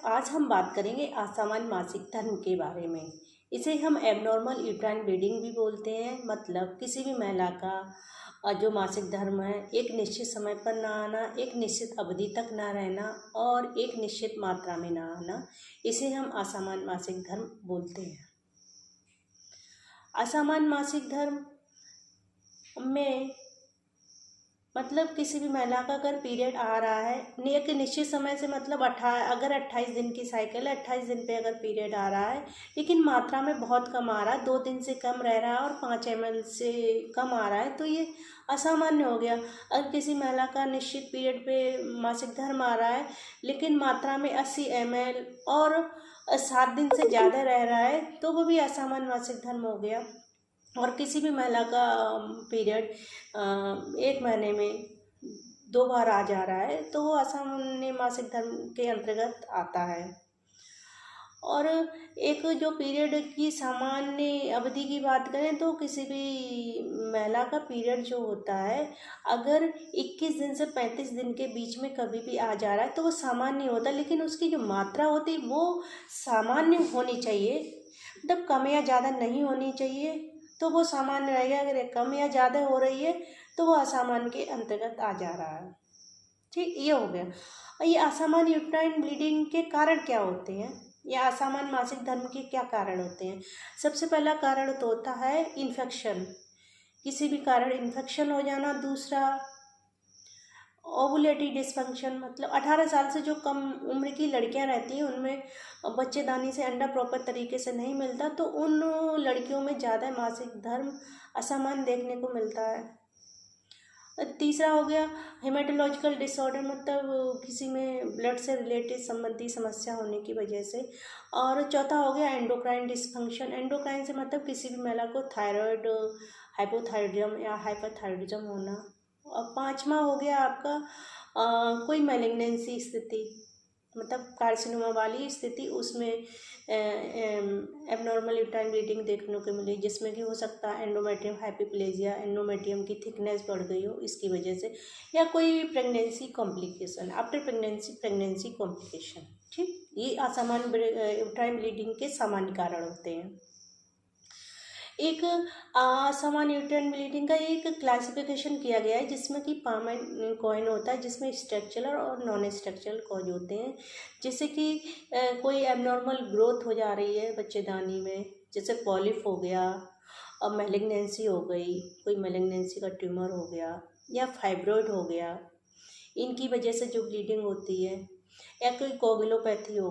आज हम बात करेंगे असामान्य मासिक धर्म के बारे में। इसे हम एबनॉर्मल यूट्राइन ब्लीडिंग भी बोलते हैं। मतलब किसी भी महिला का जो मासिक धर्म है, एक निश्चित समय पर ना आना, एक निश्चित अवधि तक ना रहना और एक निश्चित मात्रा में ना आना, इसे हम असामान्य मासिक धर्म बोलते हैं। असामान्य मासिक धर्म में मतलब किसी भी महिला का अगर पीरियड आ रहा है एक निश्चित समय से, मतलब अगर 28 दिन की साइकिल है, 28 दिन पे अगर पीरियड आ रहा है लेकिन मात्रा में बहुत कम आ रहा है, 2 दिन से कम रह रहा है और 5 ml से कम आ रहा है, तो ये असामान्य हो गया। अगर किसी महिला का निश्चित पीरियड पे मासिक धर्म आ रहा है लेकिन मात्रा में 80 ml और 7 दिन से ज़्यादा रह रहा है, तो वो भी असामान्य मासिक धर्म हो गया। और किसी भी महिला का पीरियड 1 महीने में 2 बार आ जा रहा है, तो वो असामान्य मासिक धर्म के अंतर्गत आता है। और एक जो पीरियड की सामान्य अवधि की बात करें तो किसी भी महिला का पीरियड जो होता है, अगर 21 दिन से 35 दिन के बीच में कभी भी आ जा रहा है तो वो सामान्य होता है, लेकिन उसकी जो मात्रा होती है वो सामान्य होनी चाहिए, मतलब कम या ज़्यादा नहीं होनी चाहिए, तो वो सामान्य रहेगा। अगर कम या ज़्यादा हो रही है तो वो असामान्य के अंतर्गत आ जा रहा है। ठीक, ये हो गया। और ये असामान्य यूट्राइन ब्लीडिंग के कारण क्या होते हैं, या असामान्य मासिक धर्म के क्या कारण होते हैं? सबसे पहला कारण तो होता है इन्फेक्शन, किसी भी कारण इन्फेक्शन हो जाना। दूसरा ओवुलेटरी डिसफंक्शन, मतलब 18 साल से जो कम उम्र की लड़कियां रहती हैं उनमें बच्चेदानी से अंडा प्रॉपर तरीके से नहीं मिलता, तो उन लड़कियों में ज़्यादा मासिक धर्म असामान्य देखने को मिलता है। तीसरा हो गया हेमेटोलॉजिकल डिसऑर्डर, मतलब किसी में ब्लड से रिलेटेड संबंधी समस्या होने की वजह से। और चौथा हो गया एंडोक्राइन डिसफंक्शन। एंडोक्राइन से मतलब किसी भी महिला को थायराइड हाइपोथायरॉइडिज्म या हाइपरथायरॉइडिज्म होना। और पांचवा हो गया आपका कोई मैलिग्नेंसी स्थिति, मतलब कार्सिनोमा वाली स्थिति, उसमें एबनॉर्मल यूट्राइन ब्लीडिंग देखने को मिली, जिसमें कि हो सकता है एंडोमेट्रियम हाइपरप्लेजिया, एंडोमेट्रियम की थिकनेस बढ़ गई हो इसकी वजह से, या कोई pregnancy complication, after pregnancy complication. ठीक, ये असामान्य यूट्राइन ब्लीडिंग के सामान्य कारण होते हैं। एक असामान्य यूट्राइन ब्लीडिंग का एक क्लासिफिकेशन किया गया है, जिसमें कि पामेन कॉइन होता है, जिसमें स्ट्रक्चरल और नॉन स्ट्रक्चरल कॉज होते हैं। जैसे कि कोई एबनॉर्मल ग्रोथ हो जा रही है बच्चेदानी में, जैसे पॉलिप हो गया और मैलिग्नेंसी हो गई, कोई मैलिग्नेंसी का ट्यूमर हो गया या फाइब्रॉइड हो गया, इनकी वजह से जो ब्लीडिंग होती है, या कोई कोगुलोपैथी हो